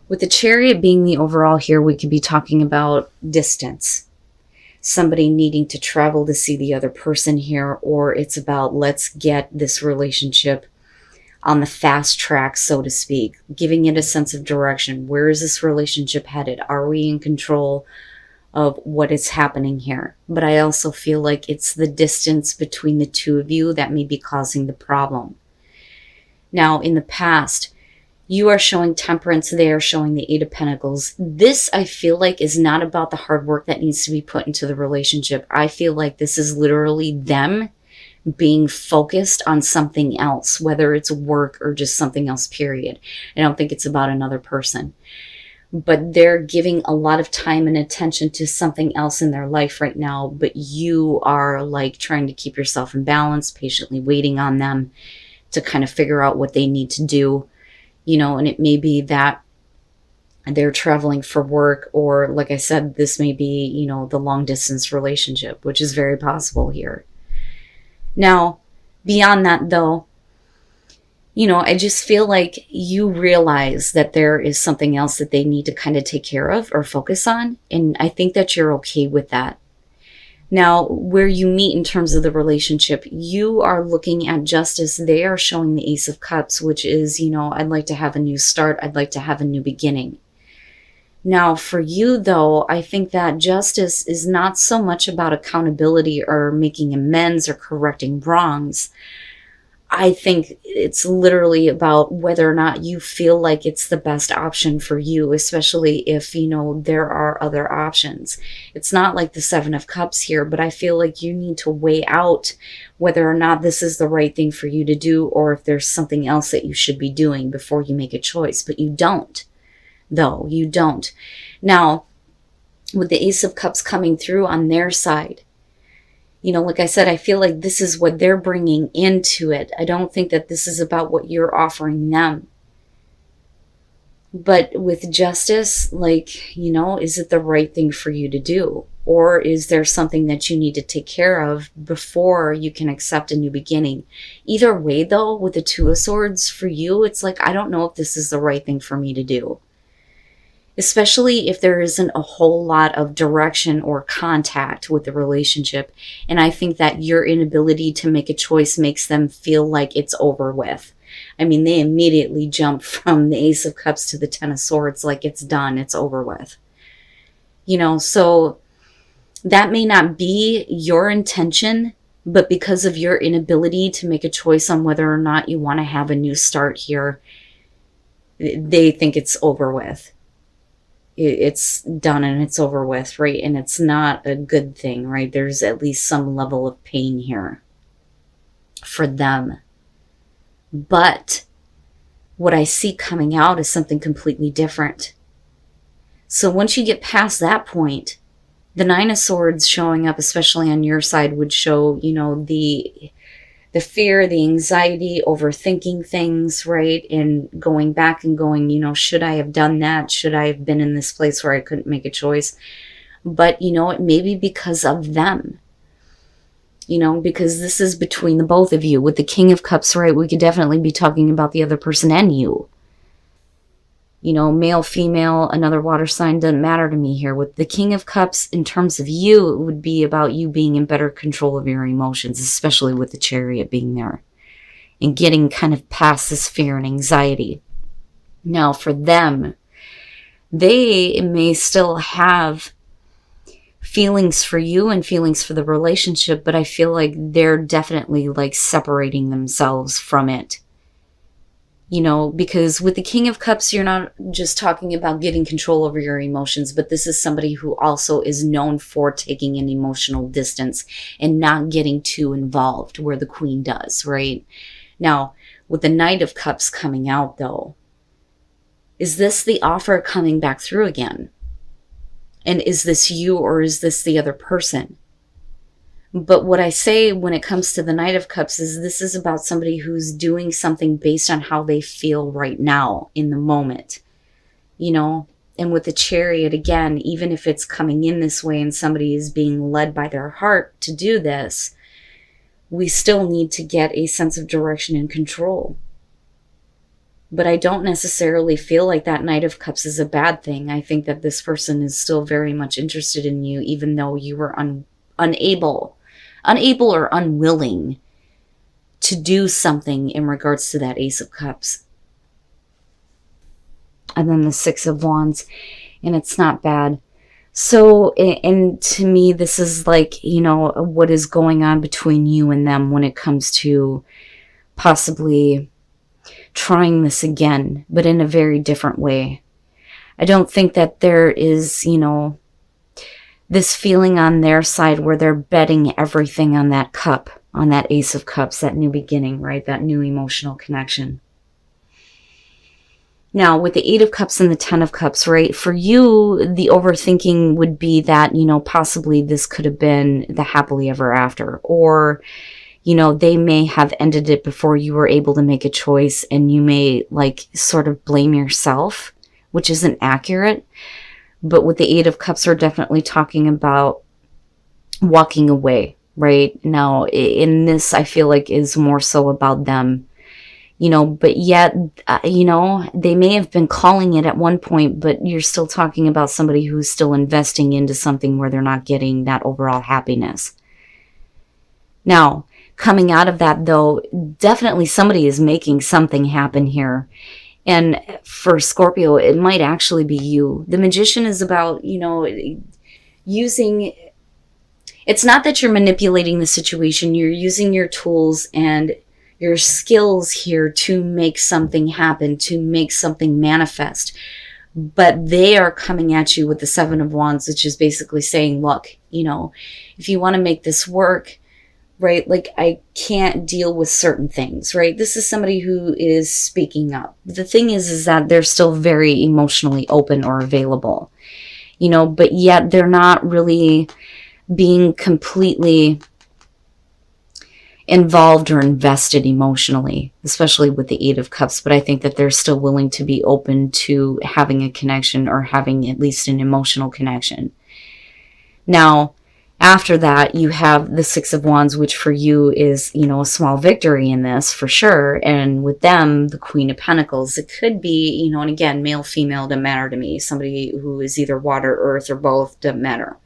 With the Chariot being the overall here, we could be talking about distance. Somebody needing to travel to see the other person here, or it's about let's get this relationship on the fast track, so to speak, giving it a sense of direction. Where is this relationship headed? Are we in control of what is happening here? But I also feel like it's the distance between the two of you that may be causing the problem. Now, in the past, you are showing temperance, they are showing the Eight of Pentacles. This, I feel like, is not about the hard work that needs to be put into the relationship. I feel like this is literally them being focused on something else, whether it's work or just something else, period. I don't think it's about another person. But they're giving a lot of time and attention to something else in their life right now, but you are like trying to keep yourself in balance, patiently waiting on them to kind of figure out what they need to do. And it may be that they're traveling for work, or like I said, this may be, the long distance relationship, which is very possible here. Now, beyond that though, I just feel like you realize that there is something else that they need to kind of take care of or focus on. And I think that you're okay with that. Now, where you meet in terms of the relationship, you are looking at justice. They are showing the Ace of Cups, which is, I'd like to have a new start. I'd like to have a new beginning. Now, for you, though, I think that justice is not so much about accountability or making amends or correcting wrongs. I think it's literally about whether or not you feel like it's the best option for you, especially if, there are other options. It's not like the Seven of Cups here, but I feel like you need to weigh out whether or not this is the right thing for you to do, or if there's something else that you should be doing before you make a choice. But you don't, though. You don't. Now, with the Ace of Cups coming through on their side, like I said, I feel like this is what they're bringing into it. I don't think that this is about what you're offering them. But with justice, is it the right thing for you to do? Or is there something that you need to take care of before you can accept a new beginning? Either way, though, with the Two of Swords, for you, it's like, I don't know if this is the right thing for me to do. Especially if there isn't a whole lot of direction or contact with the relationship. And I think that your inability to make a choice makes them feel like it's over with. I mean, they immediately jump from the Ace of Cups to the Ten of Swords like it's done, it's over with. So that may not be your intention, but because of your inability to make a choice on whether or not you want to have a new start here, they think it's over with. It's done and it's over with, right? And it's not a good thing, right? There's at least some level of pain here for them. But what I see coming out is something completely different. So once you get past that point, the Nine of Swords showing up, especially on your side, would show, the fear, the anxiety, overthinking things, right? And going back and going, should I have done that? Should I have been in this place where I couldn't make a choice? But, it may be because of them. Because this is between the both of you. With the King of Cups, right, we could definitely be talking about the other person and you. Male, female, another water sign, doesn't matter to me here. With the King of Cups, in terms of you, it would be about you being in better control of your emotions, especially with the Chariot being there. And getting kind of past this fear and anxiety. Now, for them, they may still have feelings for you and feelings for the relationship, but I feel like they're definitely separating themselves from it. Because with the King of Cups, you're not just talking about getting control over your emotions, but this is somebody who also is known for taking an emotional distance and not getting too involved, where the Queen does, right? Now, with the Knight of Cups coming out, though, is this the offer coming back through again? And is this you, or is this the other person? But what I say when it comes to the Knight of Cups is this is about somebody who's doing something based on how they feel right now in the moment, And with the Chariot, again, even if it's coming in this way and somebody is being led by their heart to do this, we still need to get a sense of direction and control. But I don't necessarily feel like that Knight of Cups is a bad thing. I think that this person is still very much interested in you, even though you were unable or unwilling to do something in regards to that Ace of Cups. And then the Six of Wands, and it's not bad. So, and to me, this is like, you know, what is going on between you and them when it comes to possibly trying this again, but in a very different way. I don't think that there is, you know, this feeling on their side where they're betting everything on that cup, on that Ace of Cups, that new beginning, right? That new emotional connection. Now, with the Eight of Cups and the Ten of Cups, right, for you, the overthinking would be that, you know, possibly this could have been the happily ever after, or, you know, they may have ended it before you were able to make a choice, and you may, like, sort of blame yourself, which isn't accurate. But with the Eight of Cups, we're definitely talking about walking away, right? Now, in this, I feel like is more so about them. You know, but yet, you know, they may have been calling it at one point, but you're still talking about somebody who's still investing into something where they're not getting that overall happiness. Now, coming out of that, though, definitely somebody is making something happen here. And for Scorpio, it might actually be you. The Magician is about, you know, using... It's not that you're manipulating the situation. You're using your tools and your skills here to make something happen, to make something manifest. But they are coming at you with the Seven of Wands, which is basically saying, look, you know, if you want to make this work, right, like I can't deal with certain things, right? This is somebody who is speaking up. The thing is that they're still very emotionally open or available, you know, but yet they're not really being completely involved or invested emotionally, especially with the Eight of Cups. But I think that they're still willing to be open to having a connection, or having at least an emotional connection. Now, after that, you have the Six of Wands, which for you is, you know, a small victory in this for sure. And with them, the Queen of Pentacles, it could be, you know, and again, male, female, doesn't matter to me. Somebody who is either water, earth, or both, doesn't matter.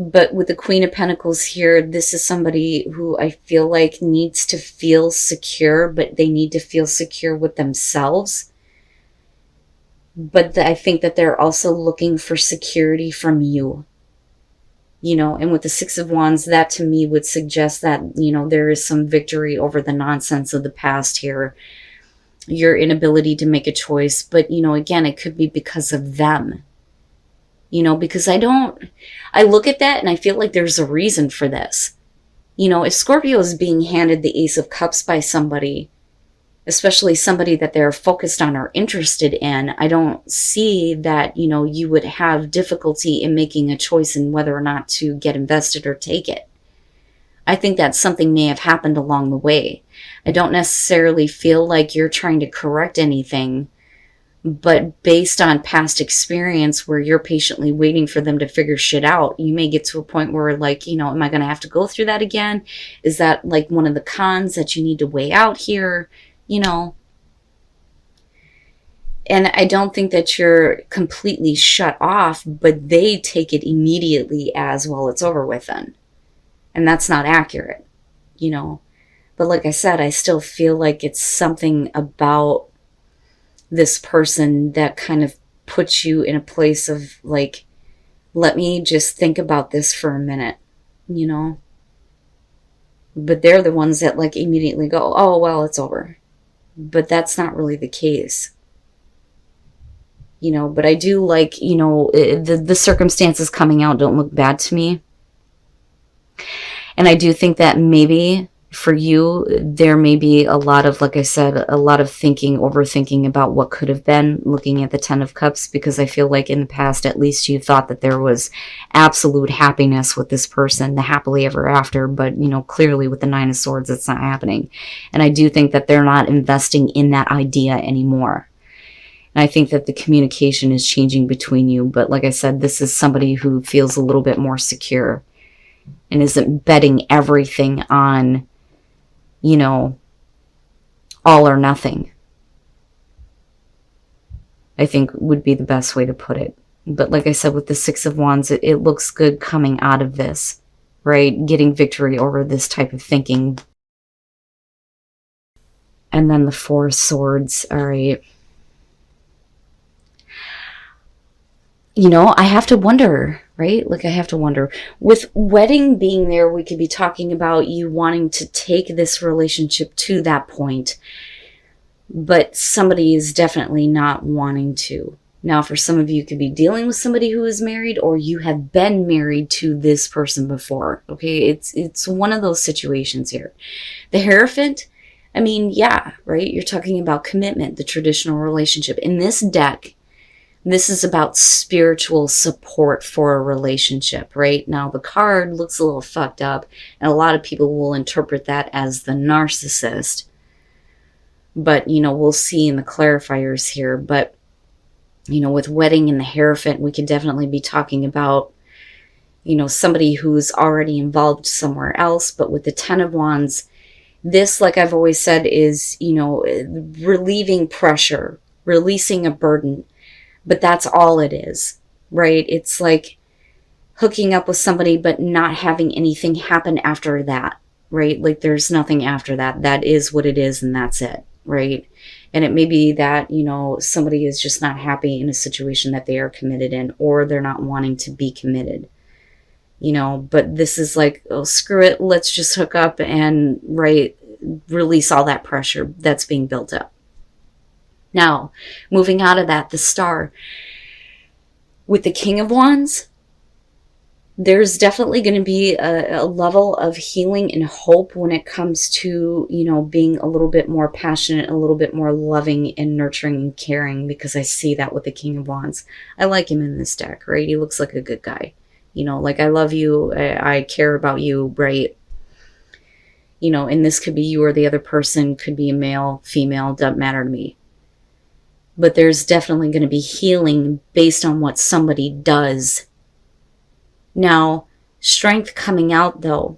But with the Queen of Pentacles here, this is somebody who I feel like needs to feel secure, but they need to feel secure with themselves. But I think that they're also looking for security from you. You know, and with the Six of Wands, that to me would suggest that, you know, there is some victory over the nonsense of the past here. Your inability to make a choice. But, you know, again, it could be because of them. You know, because I look at that and I feel like there's a reason for this. You know, if Scorpio is being handed the Ace of Cups by somebody, especially somebody that they're focused on or interested in, I don't see that, you know, you would have difficulty in making a choice in whether or not to get invested or take it. I think that something may have happened along the way. I don't necessarily feel like you're trying to correct anything, but based on past experience where you're patiently waiting for them to figure shit out, you may get to a point where, like, you know, am I going to have to go through that again? Is that like one of the cons that you need to weigh out here? You know, and I don't think that you're completely shut off, but they take it immediately as, well, it's over with then. And that's not accurate, you know. But like I said, I still feel like it's something about this person that kind of puts you in a place of like, let me just think about this for a minute, you know. But they're the ones that like immediately go, oh, well, it's over. But that's not really the case. You know, but I do like, you know, the circumstances coming out don't look bad to me. And I do think that maybe for you, there may be a lot of, like I said, a lot of thinking, overthinking about what could have been, looking at the Ten of Cups, because I feel like in the past, at least you thought that there was absolute happiness with this person, the happily ever after, but, you know, clearly with the Nine of Swords, it's not happening. And I do think that they're not investing in that idea anymore. And I think that the communication is changing between you, but like I said, this is somebody who feels a little bit more secure and isn't betting everything on, you know, all or nothing. I think would be the best way to put it. But like I said, with the Six of Wands, it looks good coming out of this, right? Getting victory over this type of thinking. And then the Four of Swords, all right. You know, I have to wonder, right? Like, I have to wonder. With wedding being there, we could be talking about you wanting to take this relationship to that point. But somebody is definitely not wanting to. Now, for some of you, you could be dealing with somebody who is married, or you have been married to this person before. Okay, it's one of those situations here. The Hierophant, I mean, yeah, right? You're talking about commitment, the traditional relationship. In this deck, this is about spiritual support for a relationship, right? Now, the card looks a little fucked up, and a lot of people will interpret that as the narcissist. But, you know, we'll see in the clarifiers here. But, you know, with wedding and the Hierophant, we could definitely be talking about, you know, somebody who's already involved somewhere else. But with the Ten of Wands, this, like I've always said, is, you know, relieving pressure, releasing a burden. But that's all it is, right? It's like hooking up with somebody, but not having anything happen after that, right? Like there's nothing after that. That is what it is, and that's it, right? And it may be that, you know, somebody is just not happy in a situation that they are committed in, or they're not wanting to be committed, you know. But this is like, oh, screw it, let's just hook up and, right, release all that pressure that's being built up. Now, moving out of that, the Star. With the King of Wands, there's definitely going to be a level of healing and hope when it comes to, you know, being a little bit more passionate, a little bit more loving and nurturing and caring, because I see that with the King of Wands. I like him in this deck, right? He looks like a good guy. You know, like, I love you, I care about you, right? You know, and this could be you or the other person, could be a male, female, doesn't matter to me. But there's definitely going to be healing based on what somebody does. Now, strength coming out, though,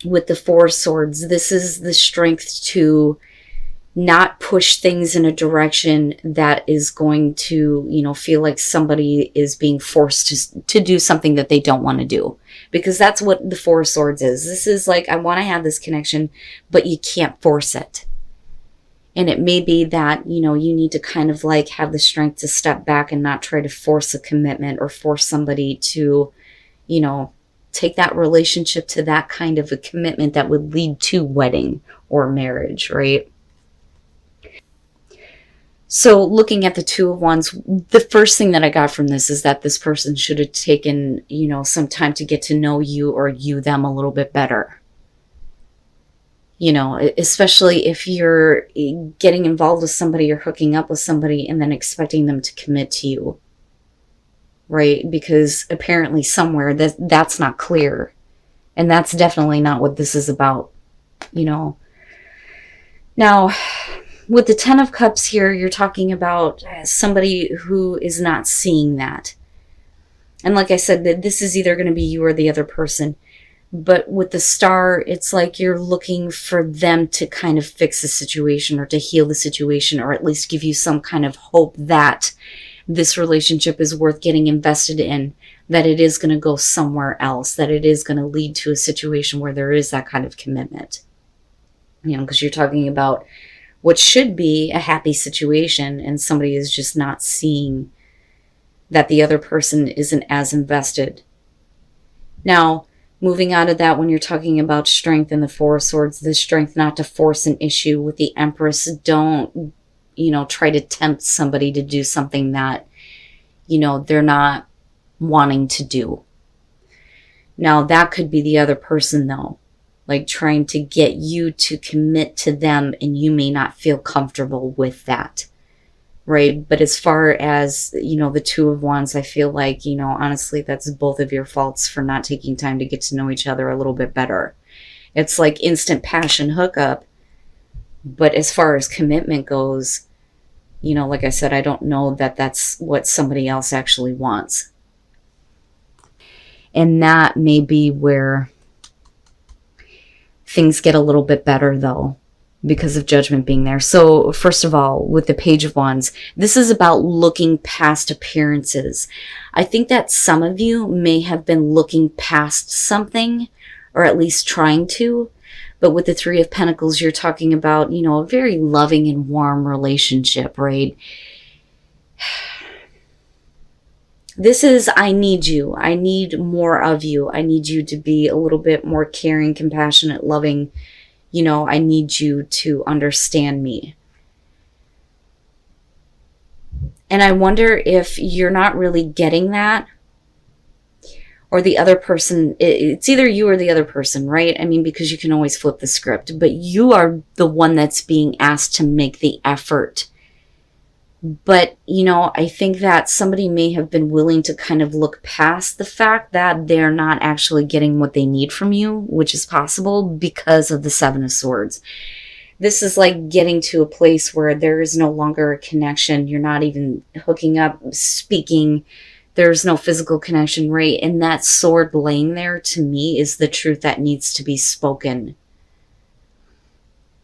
with the Four Swords, this is the strength to not push things in a direction that is going to, you know, feel like somebody is being forced to do something that they don't want to do. Because that's what the Four Swords is. This is like, I want to have this connection, but you can't force it. And it may be that, you know, you need to kind of like have the strength to step back and not try to force a commitment or force somebody to, you know, take that relationship to that kind of a commitment that would lead to wedding or marriage, right? So looking at the Two of Wands, the first thing that I got from this is that this person should have taken, you know, some time to get to know you, or you them, a little bit better. You know, especially if you're getting involved with somebody or hooking up with somebody and then expecting them to commit to you, right? Because apparently somewhere that's not clear. And that's definitely not what this is about, you know. Now, with the Ten of Cups here, you're talking about somebody who is not seeing that. And like I said, that this is either going to be you or the other person. But with the Star, it's like you're looking for them to kind of fix the situation, or to heal the situation, or at least give you some kind of hope that this relationship is worth getting invested in, that it is going to go somewhere else, that it is going to lead to a situation where there is that kind of commitment. You know, because you're talking about what should be a happy situation, and somebody is just not seeing that the other person isn't as invested. Now, moving out of that, when you're talking about strength in the Four of Swords, the strength not to force an issue with the Empress. Don't, you know, try to tempt somebody to do something that, you know, they're not wanting to do. Now, that could be the other person, though. Like trying to get you to commit to them, and you may not feel comfortable with that. Right? But as far as, you know, the Two of Wands, I feel like, you know, honestly, that's both of your faults for not taking time to get to know each other a little bit better. It's like instant passion hookup. But as far as commitment goes, you know, like I said, I don't know that that's what somebody else actually wants. And that may be where things get a little bit better, though. because of Judgment being there. So first of all, with the Page of Wands, this is about looking past appearances. I think that some of you may have been looking past something, or at least trying to. But with the Three of Pentacles, you're talking about, you know, a very loving and warm relationship, right? This is, I need you. I need more of you. I need you to be a little bit more caring, compassionate, loving. You know, I need you to understand me. And I wonder if you're not really getting that, or the other person, it's either you or the other person, right? I mean, because you can always flip the script, but you are the one that's being asked to make the effort. But, you know, I think that somebody may have been willing to kind of look past the fact that they're not actually getting what they need from you, which is possible because of the Seven of Swords. This is like getting to a place where there is no longer a connection. You're not even hooking up, speaking. There's no physical connection, right? And that sword laying there, to me, is the truth that needs to be spoken.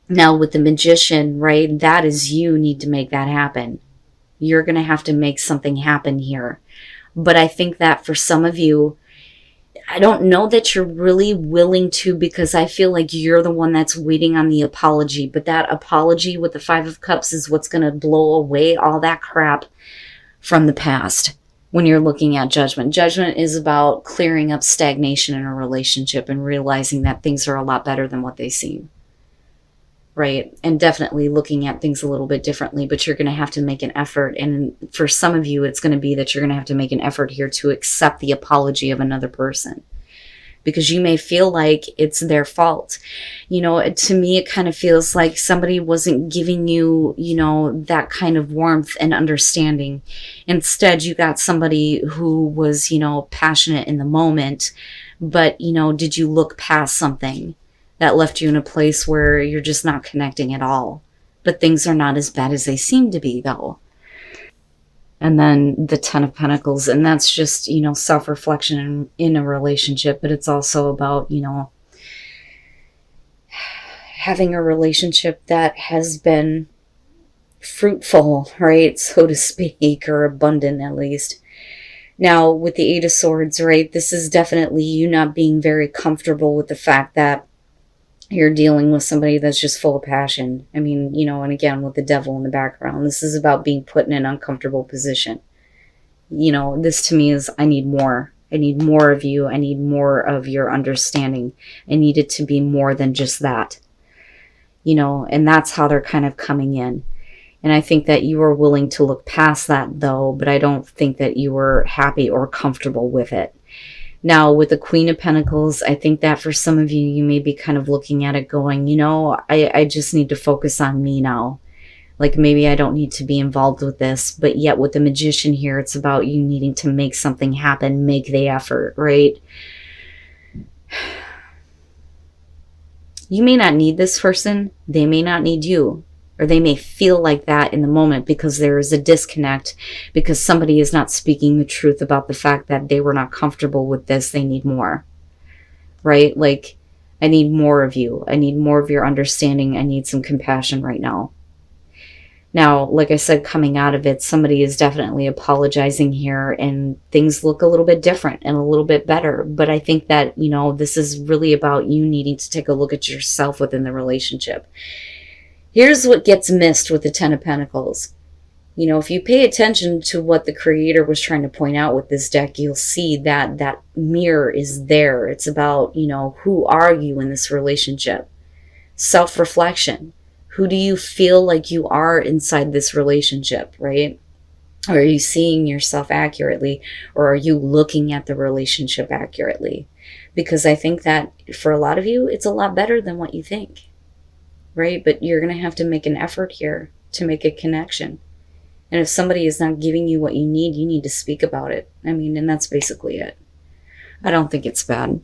Now, with the Magician, right, that is, you need to make that happen. You're going to have to make something happen here. But I think that for some of you, I don't know that you're really willing to, because I feel like you're the one that's waiting on the apology. But that apology with the Five of Cups is what's going to blow away all that crap from the past. When you're looking at Judgment. Judgment is about clearing up stagnation in a relationship and realizing that things are a lot better than what they seem. Right? And definitely looking at things a little bit differently, but you're going to have to make an effort. And for some of you, it's going to be that you're going to have to make an effort here to accept the apology of another person. Because you may feel like it's their fault. You know, to me, it kind of feels like somebody wasn't giving you, you know, that kind of warmth and understanding. Instead, you got somebody who was, you know, passionate in the moment. But, you know, did you look past something that left you in a place where you're just not connecting at all? But things are not as bad as they seem to be, though. And then the Ten of Pentacles, and that's just, you know, self-reflection in a relationship, but it's also about, you know, having a relationship that has been fruitful, right, so to speak, or abundant at least. Now, with the Eight of Swords, right, this is definitely you not being very comfortable with the fact that you're dealing with somebody that's just full of passion. I mean, you know, and again, with the Devil in the background, this is about being put in an uncomfortable position. You know, this to me is, I need more. I need more of you. I need more of your understanding. I need it to be more than just that. You know, and that's how they're kind of coming in. And I think that you are willing to look past that, though, but I don't think that you were happy or comfortable with it. Now, with the Queen of Pentacles, I think that for some of you, you may be kind of looking at it going, you know, I just need to focus on me now. Like, maybe I don't need to be involved with this. But yet with the Magician here, it's about you needing to make something happen, make the effort, right? You may not need this person. They may not need you. Or they may feel like that in the moment because there is a disconnect, because somebody is not speaking the truth about the fact that they were not comfortable with this. They need more, right? Like, I need more of you. I need more of your understanding. I need some compassion right now. Now, like I said, coming out of it, somebody is definitely apologizing here, and things look a little bit different and a little bit better. But I think that, you know, this is really about you needing to take a look at yourself within the relationship. Here's what gets missed with the Ten of Pentacles. You know, if you pay attention to what the creator was trying to point out with this deck, you'll see that that mirror is there. It's about, you know, who are you in this relationship? Self-reflection. Who do you feel like you are inside this relationship, right? Are you seeing yourself accurately, or are you looking at the relationship accurately? Because I think that for a lot of you, it's a lot better than what you think. Right? But you're going to have to make an effort here to make a connection. And if somebody is not giving you what you need to speak about it. I mean, and that's basically it. I don't think it's bad.